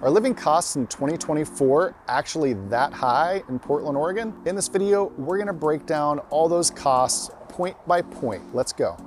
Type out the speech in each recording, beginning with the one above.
Are living costs in 2024 actually that high in Portland, Oregon? In this video, we're gonna break down all those costs point by point. Let's go.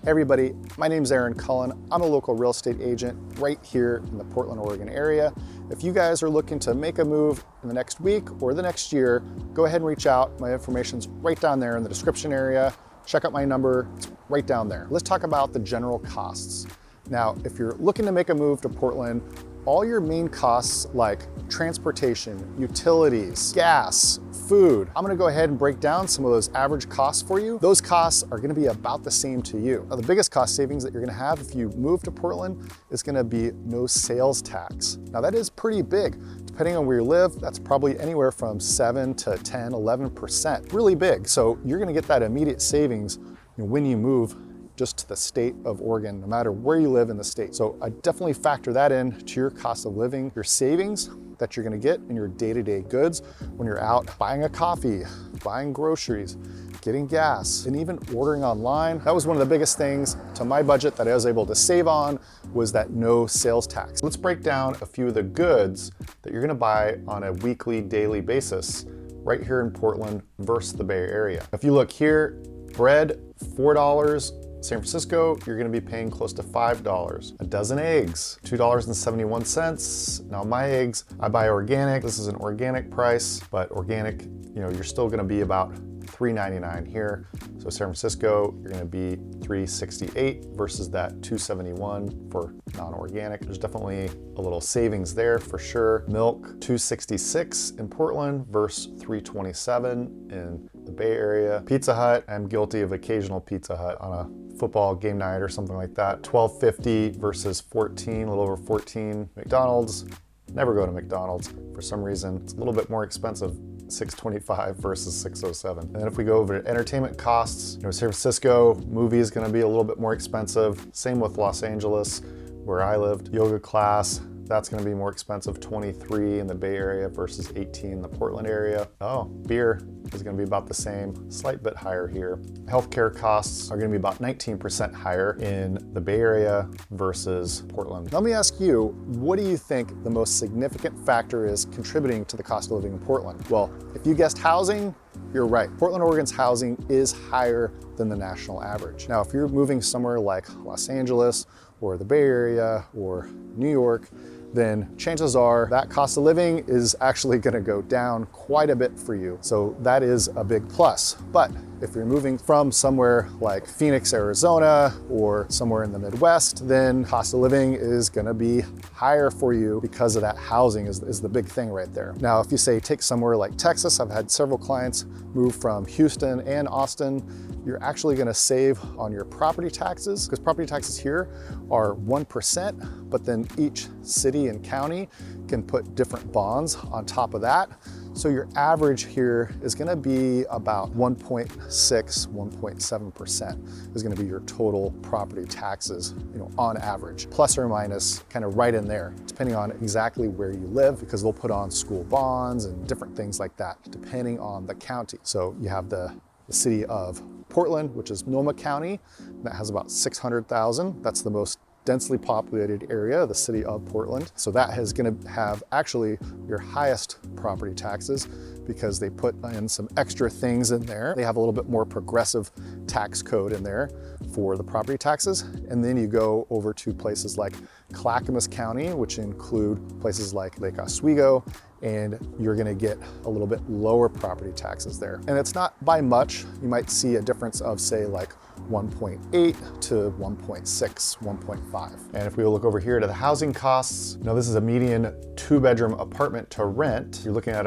Hey everybody, my name's Cullen. I'm a local real estate agent right here in the Portland, Oregon area. If you guys are looking to make a move in the next week or the next year, go ahead and reach out. My information's right down there in the description area. Check out my number, it's right down there. Let's talk about the general costs. Now, if you're looking to make a move to Portland, all your main costs like transportation, utilities, gas, food, I'm gonna go ahead and break down some of those average costs for you. Those costs are gonna be about the same to you. Now, the biggest cost savings that you're gonna have if you move to Portland is gonna be no sales tax. Now that is pretty big. Depending on where you live, that's probably anywhere from 7 to 10, 11%, really big. So you're gonna get that immediate savings when you move just to the state of Oregon, no matter where you live in the state. So I definitely factor that in to your cost of living, your savings that you're gonna get in your day-to-day goods when you're out buying a coffee, buying groceries, getting gas, and even ordering online. That was one of the biggest things to my budget that I was able to save on was that no sales tax. Let's break down a few of the goods that you're gonna buy on a weekly, daily basis right here in Portland versus the Bay Area. If you look here, bread, $4. San Francisco, you're gonna be paying close to $5. A dozen eggs, $2.71. Now my eggs, I buy organic. This is an organic price, but organic, you're still gonna be about $3.99 here. So San Francisco, you're gonna be $3.68 versus that $2.71 for non-organic. There's definitely a little savings there for sure. Milk, $2.66 in Portland versus $3.27 in the Bay Area. Pizza Hut, I'm guilty of occasional Pizza Hut on a football game night or something like that. $12.50 versus $14, a little over $14. McDonald's, never go to McDonald's. For some reason, it's a little bit more expensive. $6.25 versus $6.07. And then if we go over to entertainment costs, San Francisco, movie is gonna be a little bit more expensive. Same with Los Angeles, where I lived. Yoga class, that's gonna be more expensive, $23 in the Bay Area versus $18 in the Portland area. Oh, beer is gonna be about the same, slight bit higher here. Healthcare costs are gonna be about 19% higher in the Bay Area versus Portland. Let me ask you, what do you think the most significant factor is contributing to the cost of living in Portland? Well, if you guessed housing, you're right. Portland, Oregon's housing is higher than the national average. Now, if you're moving somewhere like Los Angeles or the Bay Area or New York, then chances are that cost of living is actually gonna go down quite a bit for you. So that is a big plus. But if you're moving from somewhere like Phoenix, Arizona, or somewhere in the Midwest, then cost of living is gonna be higher for you because of that housing is the big thing right there. Now, if you say take somewhere like Texas, I've had several clients move from Houston and Austin, you're actually gonna save on your property taxes because property taxes here are 1%, but then each city and county can put different bonds on top of that. So your average here is gonna be about 1.6, 1.7% is gonna be your total property taxes, on average, plus or minus kind of right in there, depending on exactly where you live, because they'll put on school bonds and different things like that, depending on the county. So you have the city of Portland, which is Sonoma County, that has about 600,000. That's the most densely populated area, the city of Portland. So that is gonna have actually your highest property taxes because they put in some extra things in there. They have a little bit more progressive tax code in there for the property taxes. And then you go over to places like Clackamas County, which include places like Lake Oswego, and you're gonna get a little bit lower property taxes there. And it's not by much. You might see a difference of say like 1.8 to 1.6, 1.5. And if we look over here to the housing costs, this is a median 2-bedroom apartment to rent. You're looking at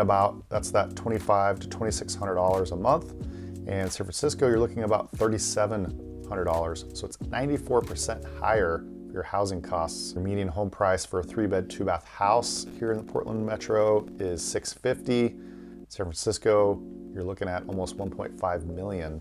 that's that $2,500 to $2,600 a month. And San Francisco, you're looking at about $3,700. So it's 94% higher for your housing costs. Your median home price for a 3-bed, 2-bath house here in the Portland metro is $650. San Francisco, you're looking at almost $1.5 million.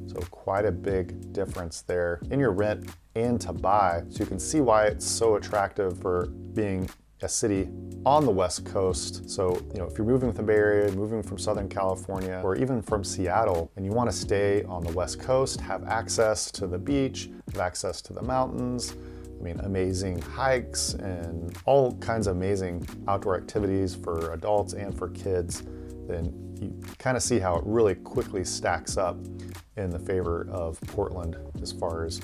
So quite a big difference there in your rent and to buy. So you can see why it's so attractive for being a city on the West Coast. So, if you're moving from the Bay Area, moving from Southern California, or even from Seattle, and you want to stay on the West Coast, have access to the beach, have access to the mountains, amazing hikes and all kinds of amazing outdoor activities for adults and for kids, then you kind of see how it really quickly stacks up in the favor of Portland as far as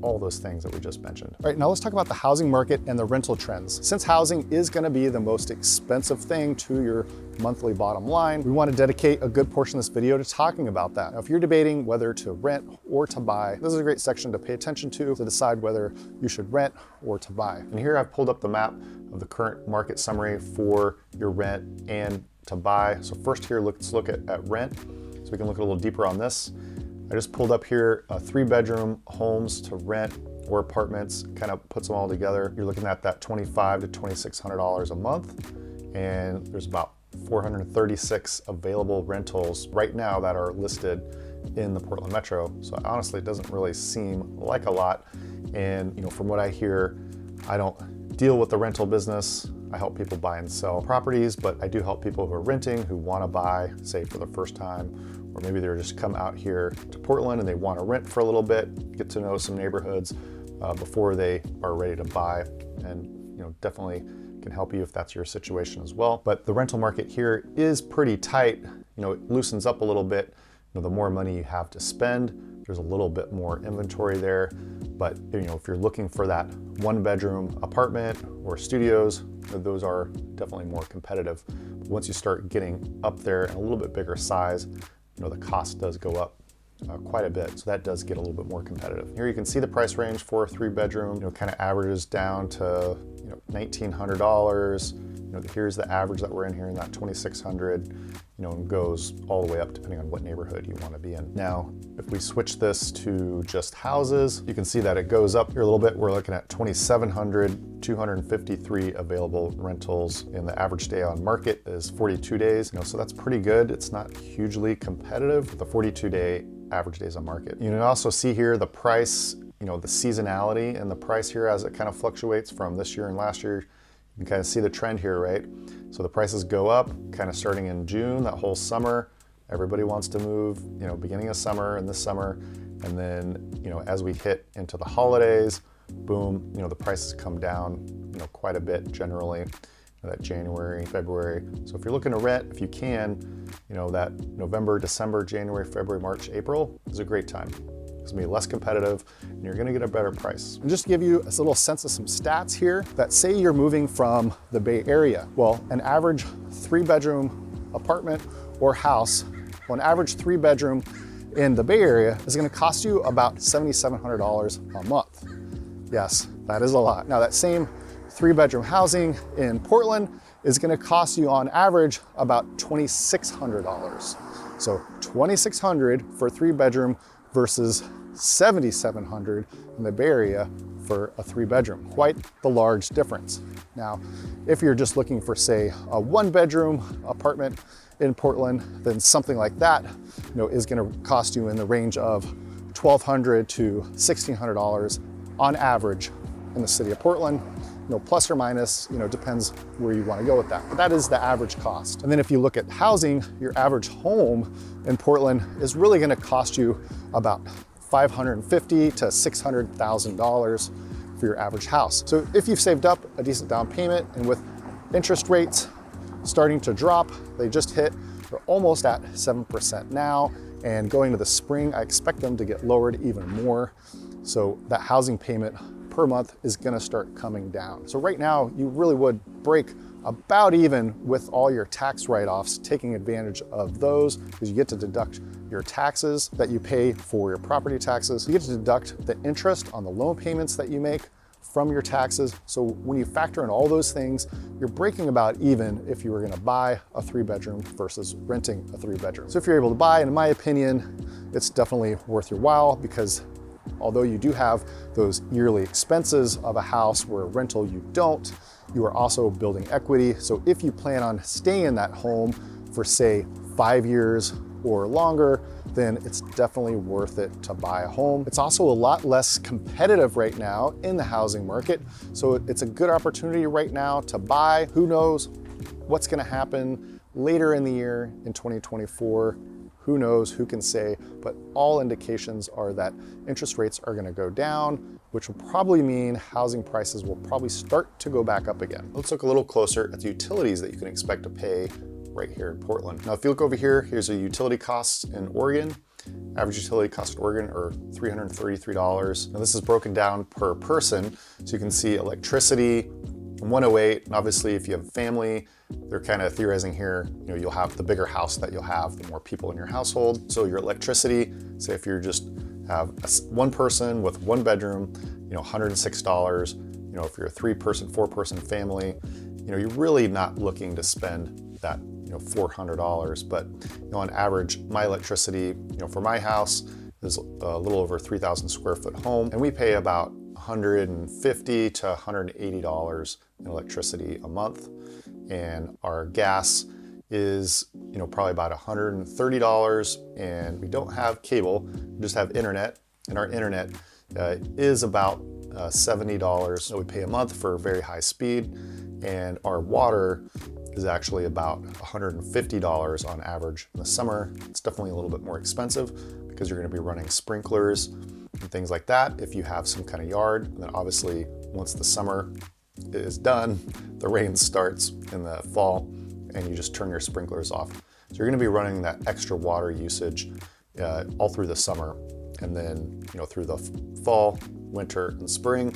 all those things that we just mentioned. All right, now let's talk about the housing market and the rental trends. Since housing is going to be the most expensive thing to your monthly bottom line, we want to dedicate a good portion of this video to talking about that. Now, if you're debating whether to rent or to buy, this is a great section to pay attention to decide whether you should rent or to buy. And here I've pulled up the map of the current market summary for your rent and to buy. So first here, let's look at rent. So we can look a little deeper on this. I just pulled up here 3-bedroom homes to rent or apartments, kind of puts them all together. You're looking at that $2,500 to $2,600 a month. And there's about 436 available rentals right now that are listed in the Portland Metro. So honestly, it doesn't really seem like a lot. And from what I hear, I don't deal with the rental business. I help people buy and sell properties, but I do help people who are renting, who want to buy, say for the first time, or maybe they're just come out here to Portland and they want to rent for a little bit, get to know some neighborhoods before they are ready to buy, and definitely can help you if that's your situation as well. But the rental market here is pretty tight. It loosens up a little bit. The more money you have to spend, there's a little bit more inventory there. But if you're looking for that 1-bedroom apartment or studios, those are definitely more competitive. But once you start getting up there and a little bit bigger size, the cost does go up quite a bit. So that does get a little bit more competitive. Here you can see the price range for a 3-bedroom, kind of averages down to $1,900. Here's the average that we're in here in that $2,600, and goes all the way up depending on what neighborhood you want to be in. Now, if we switch this to just houses, you can see that it goes up here a little bit. We're looking at 2,700, 253 available rentals, and the average day on market is 42 days. So that's pretty good. It's not hugely competitive with the 42-day average days on market. You can also see here the price, the seasonality and the price here as it kind of fluctuates from this year and last year. You can kind of see the trend here, right? So the prices go up kind of starting in June, that whole summer. Everybody wants to move, beginning of summer and this summer. And then, as we hit into the holidays, boom, the prices come down, quite a bit generally, that January, February. So if you're looking to rent, if you can, that November, December, January, February, March, April is a great time. It's gonna be less competitive and you're gonna get a better price. And just to give you a little sense of some stats here, that say you're moving from the Bay Area. Well, an average 3-bedroom apartment or house, an average 3-bedroom in the Bay Area is gonna cost you about $7,700 a month. Yes, that is a lot. Now that same 3-bedroom housing in Portland is gonna cost you on average about $2,600. So $2,600 for a 3-bedroom versus $7,700 in the Bay Area for a 3-bedroom. Quite the large difference. Now, if you're just looking for, say, a 1-bedroom apartment in Portland, then something like that, is gonna cost you in the range of $1,200 to $1,600 on average in the city of Portland. Plus or minus, depends where you want to go with that. But that is the average cost. And then if you look at housing, your average home in Portland is really going to cost you about $550,000 to $600,000 for your average house. So if you've saved up a decent down payment, and with interest rates starting to drop, they just hit, they're almost at 7% now, and going to the spring, I expect them to get lowered even more. So that housing payment per month is gonna start coming down. So right now, you really would break about even with all your tax write-offs, taking advantage of those, because you get to deduct your taxes that you pay for your property taxes. You get to deduct the interest on the loan payments that you make from your taxes. So when you factor in all those things, you're breaking about even if you were gonna buy a 3-bedroom versus renting a 3-bedroom. So if you're able to buy, in my opinion, it's definitely worth your while, because although you do have those yearly expenses of a house where a rental you don't, you are also building equity. So if you plan on staying in that home for, say, 5 years or longer, then it's definitely worth it to buy a home. It's also a lot less competitive right now in the housing market. So it's a good opportunity right now to buy. Who knows what's gonna happen later in the year in 2024. Who knows, who can say, but all indications are that interest rates are gonna go down, which will probably mean housing prices will probably start to go back up again. Let's look a little closer at the utilities that you can expect to pay right here in Portland. Now, if you look over here, here's a utility costs in Oregon. Average utility cost in Oregon are $333. Now, this is broken down per person, so you can see electricity, 108, and obviously if you have a family, they're kind of theorizing here, you'll have the bigger house that you'll have, the more people in your household. So your electricity, say if you're just have one person with one bedroom, $106. If you're a 3-person, 4-person family, you're really not looking to spend that, $400. But on average, my electricity, for my house is a little over 3,000 square foot home, and we pay about $150 to $180 in electricity a month. And our gas is, probably about $130, and we don't have cable, we just have internet, and our internet is about $70 that we pay a month for very high speed, and our water is actually about $150 on average. In the summer, it's definitely a little bit more expensive because you're gonna be running sprinklers and things like that if you have some kind of yard. And then obviously, once the summer is done, the rain starts in the fall, and you just turn your sprinklers off. So you're gonna be running that extra water usage all through the summer. And then, through the fall, winter, and spring,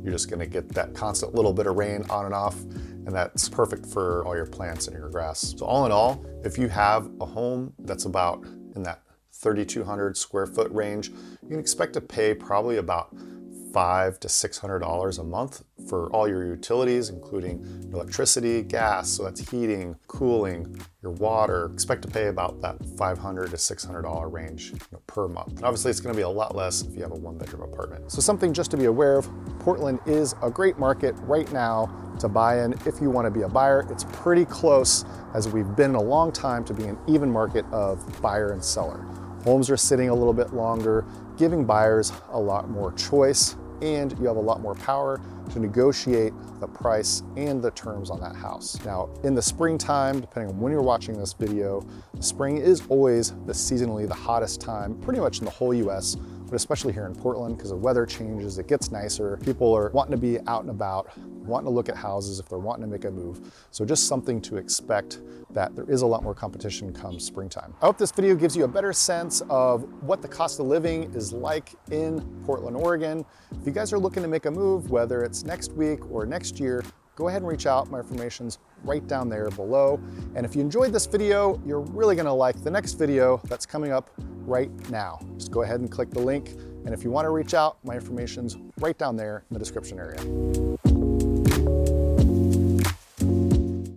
you're just gonna get that constant little bit of rain on and off, and that's perfect for all your plants and your grass. So all in all, if you have a home that's about in that 3,200 square foot range, you can expect to pay probably about $500 to $600 a month for all your utilities, including electricity, gas, so that's heating, cooling, your water. Expect to pay about that $500 to $600 range per month. And obviously, it's going to be a lot less if you have a 1-bedroom apartment. So something just to be aware of, Portland is a great market right now to buy in if you want to be a buyer. It's pretty close, as we've been a long time, to be an even market of buyer and seller. Homes are sitting a little bit longer, giving buyers a lot more choice, and you have a lot more power to negotiate the price and the terms on that house. Now, in the springtime, depending on when you're watching this video, spring is always the seasonally the hottest time, pretty much in the whole US, but especially here in Portland, because the weather changes, it gets nicer. People are wanting to be out and about, wanting to look at houses if they're wanting to make a move. So just something to expect, that there is a lot more competition come springtime. I hope this video gives you a better sense of what the cost of living is like in Portland, Oregon. If you guys are looking to make a move, whether it's next week or next year, go ahead and reach out. My information's right down there below. And if you enjoyed this video, you're really gonna like the next video that's coming up right now. Just go ahead and click the link. And if you wanna reach out, my information's right down there in the description area.